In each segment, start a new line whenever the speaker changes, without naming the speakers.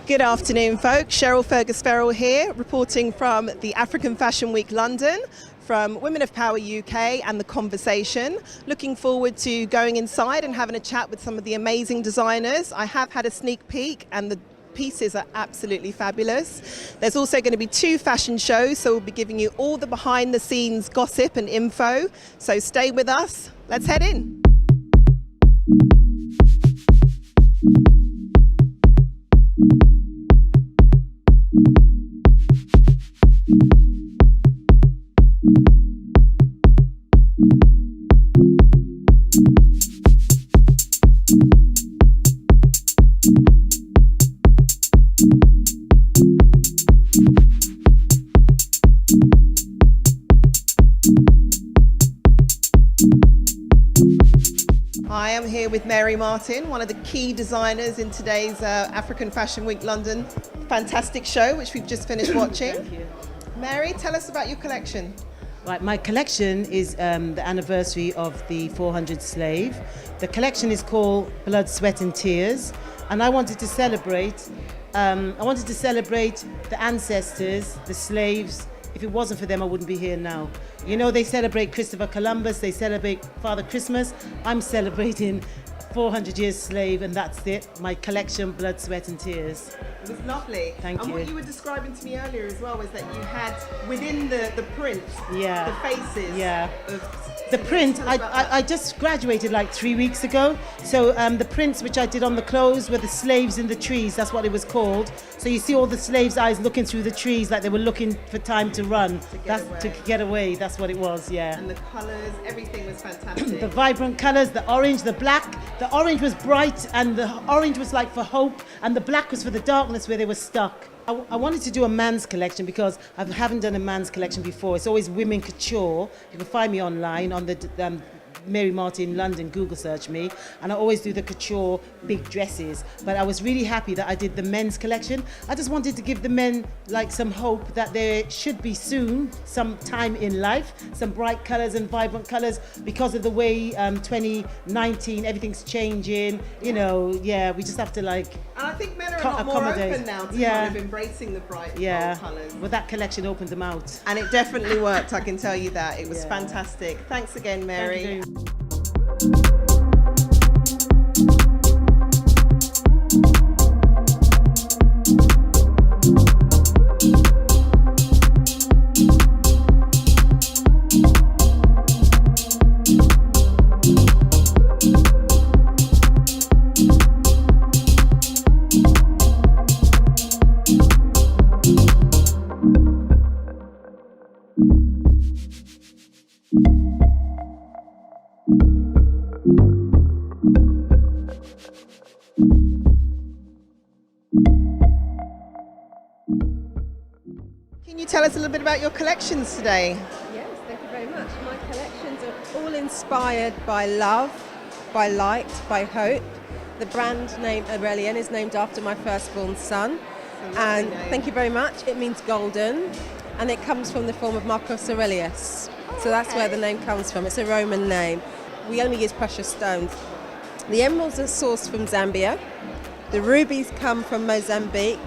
Good afternoon, folks. Cheryl Fergus-Ferrell here, reporting from the African Fashion Week London, from Women of Power UK and the ConveHERsation. Looking forward to going inside and having a chat with some of the amazing designers. I have had a sneak peek and the pieces are absolutely fabulous. There's also going to be 2 fashion shows, so we'll be giving you all the behind the scenes gossip and info. So stay with us. Let's head in. I am here with Mary Martin, one of the key designers in today's African Fashion Week London fantastic show, which we've just finished watching.
Thank you.
Mary, tell us about your collection.
Right, my collection is the anniversary of the 400 slave. The collection is called Blood, Sweat and Tears, and I wanted to celebrate the ancestors, the slaves. If it wasn't for them, I wouldn't be here now. You know, they celebrate Christopher Columbus, they celebrate Father Christmas. I'm celebrating 400 years slave, and that's it. My collection, Blood, Sweat and Tears.
It was lovely.
Thank you.
And what you were describing to me earlier as well was that you had within the print,
Yeah.
the faces.
Yeah.
Of
The print, I just graduated like 3 weeks ago. So the prints which I did on the clothes were the slaves in the trees. That's what it was called. So you see all the slaves' eyes looking through the trees like they were looking for time to run. To get away. That's what it was, yeah.
And the colours, everything was fantastic.
The vibrant colours, the orange, the black. The orange was bright and the orange was like for hope, and the black was for the darkness where they were stuck. I wanted to do a man's collection because I haven't done a man's collection before. It's always women couture. You can find me online on the Mary Martin London, Google search me, and I always do the couture big dresses. But I was really happy that I did the men's collection. I just wanted to give the men like some hope that there should be soon some time in life, some bright colours and vibrant colours, because of the way 2019 everything's changing. You know, yeah, we just have to like.
And I think men are a lot more open now to kind of embracing the bright bold colours.
Well, that collection opened them out.
And it definitely worked, I can tell you that. It was fantastic. Thanks again, Mary.
Thank you.
Can you tell us a little bit about your collections today?
Yes, thank you very much. My collections are all inspired by love, by light, by hope. The brand name Aurelian is named after my firstborn son. And thank you very much. It means golden, and it comes from the form of Marcus Aurelius. So that's where the name comes from. It's a Roman name. We only use precious stones. The emeralds are sourced from Zambia. The rubies come from Mozambique.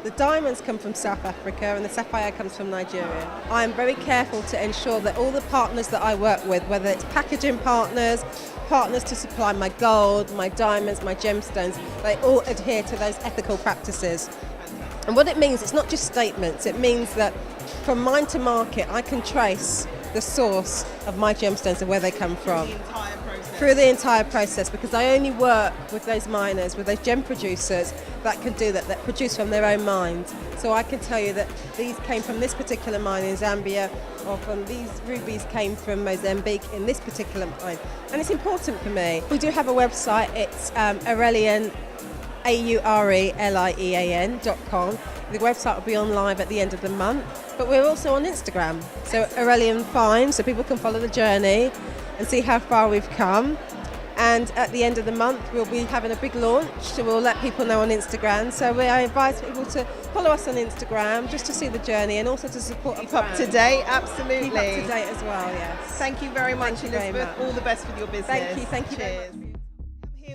The diamonds come from South Africa, and the sapphire comes from Nigeria. I am very careful to ensure that all the partners that I work with, whether it's packaging partners, partners to supply my gold, my diamonds, my gemstones, they all adhere to those ethical practices. And what it means, it's not just statements, it means that from mine to market, I can trace the source of my gemstones and where they come from. Through the entire process, because I only work with those miners, with those gem producers that can do that produce from their own mines. So I can tell you that these came from this particular mine in Zambia, or from these rubies came from Mozambique in this particular mine. And it's important for me. We do have a website, it's Aurelian, AURELIEAN.com. The website will be on live at the end of the month, but we're also on Instagram, so Aurelian Finds, so people can follow the journey and see how far we've come. And at the end of the month, we'll be having a big launch, so we'll let people know on Instagram. So I invite people to follow us on Instagram just to see the journey and also to support
Keep up to date, absolutely.
Keep up to date as well, yes.
Thank you very much, Elizabeth. All the best with your business.
Thank you
Cheers.
very much.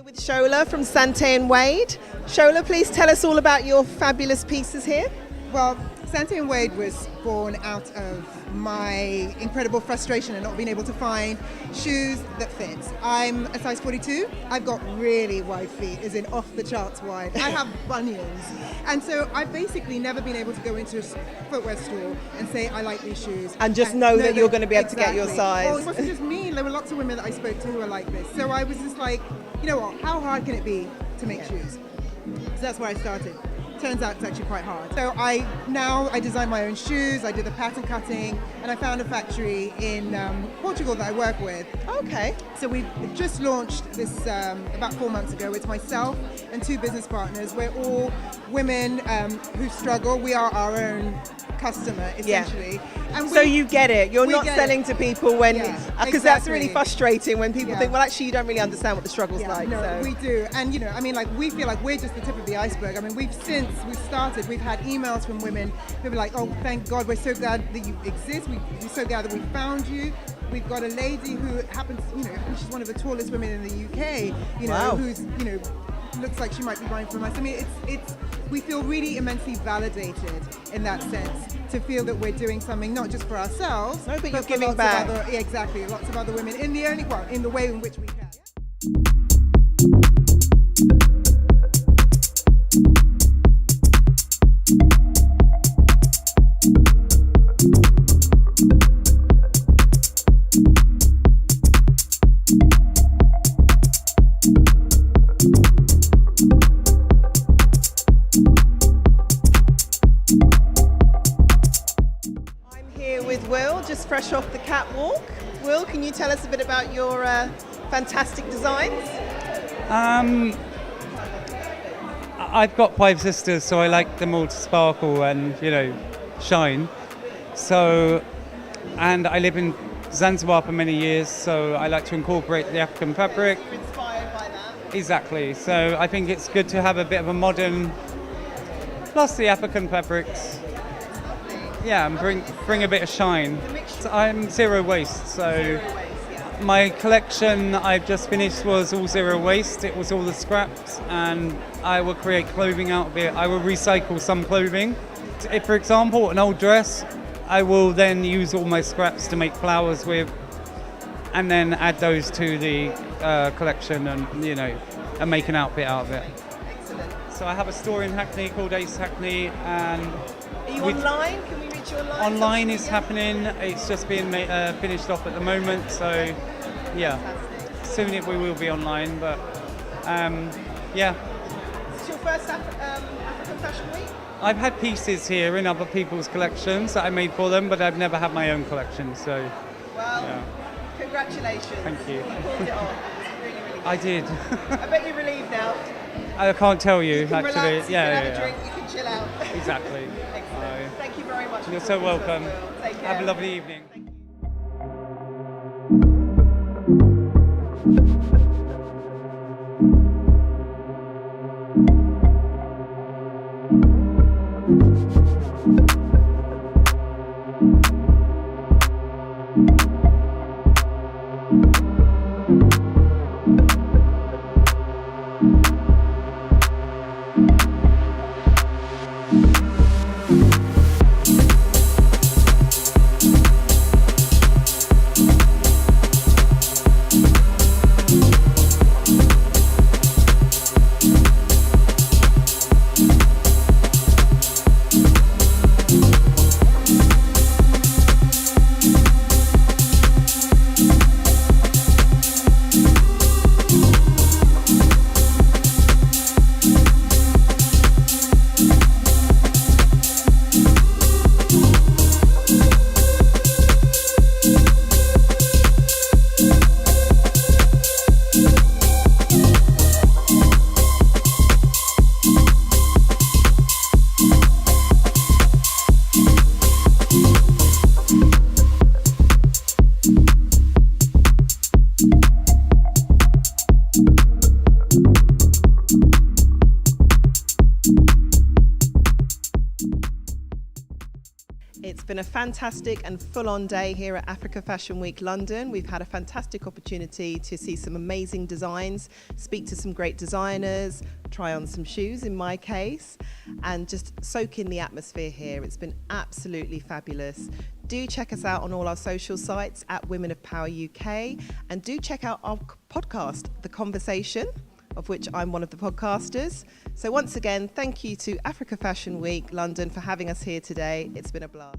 here with Shola from Asante and Wade. Shola, please tell us all about your fabulous pieces here.
Well, Asante and Wade was born out of my incredible frustration at not being able to find shoes that fit. I'm a size 42. I've got really wide feet, as in off the charts wide. I have bunions. And so I've basically never been able to go into a footwear store and say, I like these shoes.
And just know that you're going to be able to get your
Exactly.
size.
Well, it wasn't just me. There were lots of women that I spoke to who were like this. So I was just like, you know what, how hard can it be to make shoes? So that's where I started. Turns out it's actually quite hard. So I design my own shoes, I do the pattern cutting, and I found a factory in Portugal that I work with.
Okay.
So we just launched this about 4 months ago. It's myself and 2 business partners. We're all women who struggle. We are our own customer, essentially. And
So you get it. You're
we
not
get
selling
it.
to people when,
Yeah,
because that's really
exactly.
frustrating when people
Yeah.
think, well, actually, you don't really understand what the struggle's like.
No,
So.
we do. And, you know, I mean, like, we feel like we're just the tip of the iceberg. I mean, since we started, we've had emails from women who are like, oh, thank God, we're so glad that you exist. We're so glad that we found you. We've got a lady who happens, you know, she's one of the tallest women in the UK, you know,
Wow.
who's, you know, looks like she might be buying from us. I mean, we feel really immensely validated in that sense, to feel that we're doing something not just for ourselves,
No, but you're
for
giving
lots
back.
of other, yeah, exactly, lots of other women in the way in which we can.
I'm here with Will, just fresh off the catwalk. Will, can you tell us a bit about your fantastic designs?
I've got 5 sisters, so I like them all to sparkle and, you know, shine. So, and I live in Zanzibar for many years, so I like to incorporate the African fabric.
You're inspired by that.
Exactly. So I think it's good to have a bit of a modern, plus the African fabrics. Yeah, and bring a bit of shine. So I'm zero waste, so my collection I've just finished was all zero waste. It was all the scraps, and I will create clothing out of it. I will recycle some clothing. If, for example, an old dress, I will then use all my scraps to make flowers with, and then add those to the collection, and, you know, and make an outfit out of it.
Excellent.
So I have a store in Hackney called Ace Hackney, and
Are you
we-
online? Can we reach you online?
online
Social
is
media?
happening. It's just being finished off at the moment. So, yeah, soon we will be online. But yeah,
Is this your first African Fashion Week?
I've had pieces here in other people's collections that I made for them, but I've never had my own collection. So,
Well,
yeah,
congratulations.
Thank you.
You pulled it off. It's really, really good.
I did.
I bet you're relieved now.
I can't tell you,
You can
actually.
relax, you
yeah,
can have
yeah,
a drink, you can chill out.
yeah. Exactly.
Excellent. Thank you very much. for
You're so
talking to us,
welcome.
Will. Take care.
Have a lovely evening.
Thank you. been a fantastic and full-on day here at Africa Fashion Week London. We've had a fantastic opportunity to see some amazing designs, speak to some great designers, try on some shoes in my case, and just soak in the atmosphere here. It's been absolutely fabulous. Do check us out on all our social sites at Women of Power UK, and do check out our podcast, The ConveHERsation, of which I'm one of the podcasters. So once again, thank you to Africa Fashion Week London for having us here today. It's been a blast.